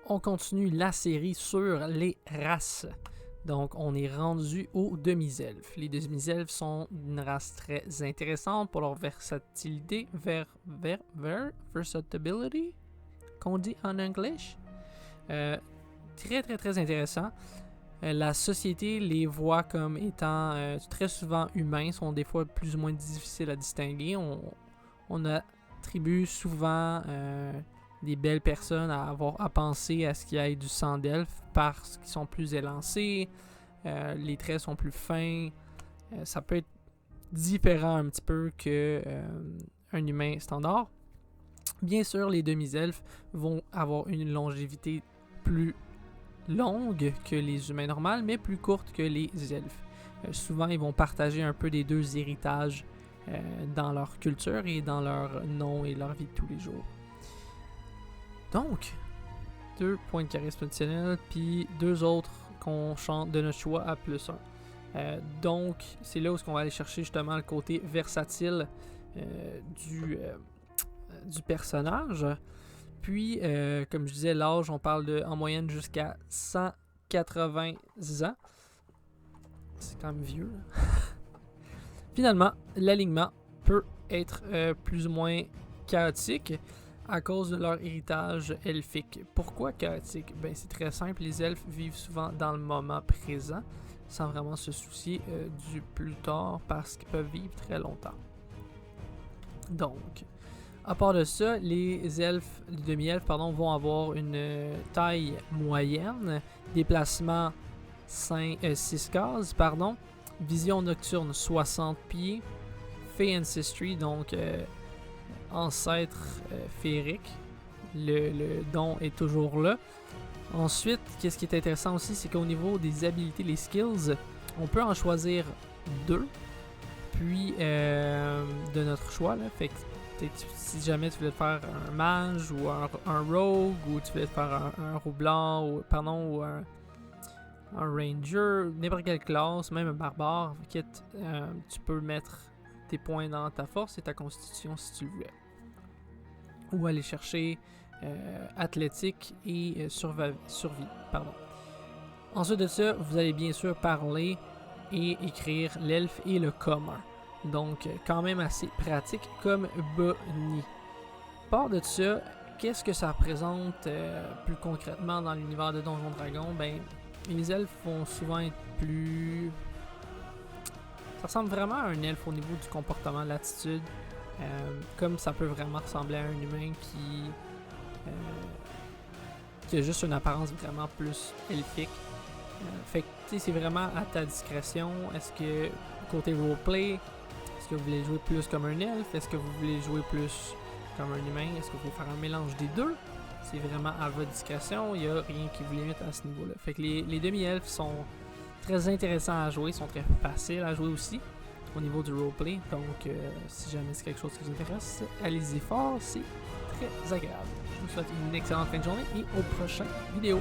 on continue la série sur les races. Donc, on est rendu aux demi-elfes. Les demi-elfes sont une race très intéressante pour leur versatilité, versatility, qu'on dit en anglais. Très, très, très intéressant. La société les voit comme étant très souvent humains, sont des fois plus ou moins difficiles à distinguer. On attribue souvent des belles personnes à penser à ce qu'il y ait du sang d'elfe parce qu'ils sont plus élancés, les traits sont plus fins. Ça peut être différent un petit peu qu'un humain standard. Bien sûr, les demi-elfes vont avoir une longévité plus longue que les humains normaux, mais plus courte que les elfes. Souvent, ils vont partager un peu des deux héritages dans leur culture et dans leur nom et leur vie de tous les jours. Donc, 2 points de charisme additionnels, puis 2 autres qu'on chante de notre choix à +1. Donc, c'est là où on va aller chercher justement le côté versatile du personnage. Puis, comme je disais, l'âge, on parle en moyenne jusqu'à 180 ans. C'est quand même vieux. Finalement, l'alignement peut être plus ou moins chaotique à cause de leur héritage elfique. Pourquoi chaotique? Ben, c'est très simple, les elfes vivent souvent dans le moment présent, sans vraiment se soucier du plus tard, parce qu'ils peuvent vivre très longtemps. Donc, à part de ça, les demi-elfes vont avoir une taille moyenne, déplacement 6 cases, vision nocturne 60 pieds, Fey Ancestry, donc ancêtre féerique, le don est toujours là. Ensuite, qu'est-ce qui est intéressant aussi, c'est qu'au niveau des habilités, les skills, on peut en choisir 2, puis de notre choix, là, fait que si jamais tu voulais faire un mage ou un rogue, ou tu voulais faire un roux blanc, ou un ranger, n'importe quelle classe, même un barbare, tu peux mettre tes points dans ta force et ta constitution si tu le voulais. Ou aller chercher athlétique et survie. Ensuite de ça, vous allez bien sûr parler et écrire l'elfe et le commun. Donc, quand même assez pratique comme Bonnie. Part de ça, qu'est-ce que ça représente plus concrètement dans l'univers de Donjons Dragons? Ben, les elfes vont souvent être plus... Ça ressemble vraiment à un elfe au niveau du comportement, de l'attitude. Comme ça peut vraiment ressembler à un humain qui a juste une apparence vraiment plus elfique. Fait que, c'est vraiment à ta discrétion. Est-ce que, côté roleplay, est-ce que vous voulez jouer plus comme un elfe? Est-ce que vous voulez jouer plus comme un humain? Est-ce que vous voulez faire un mélange des deux? C'est vraiment à votre discrétion. Il n'y a rien qui vous limite à ce niveau-là. Fait que les demi-elfes sont très intéressants à jouer, sont très faciles à jouer aussi au niveau du roleplay. Donc, si jamais c'est quelque chose qui vous intéresse, allez-y fort, c'est très agréable. Je vous souhaite une excellente fin de journée et aux prochaines vidéos.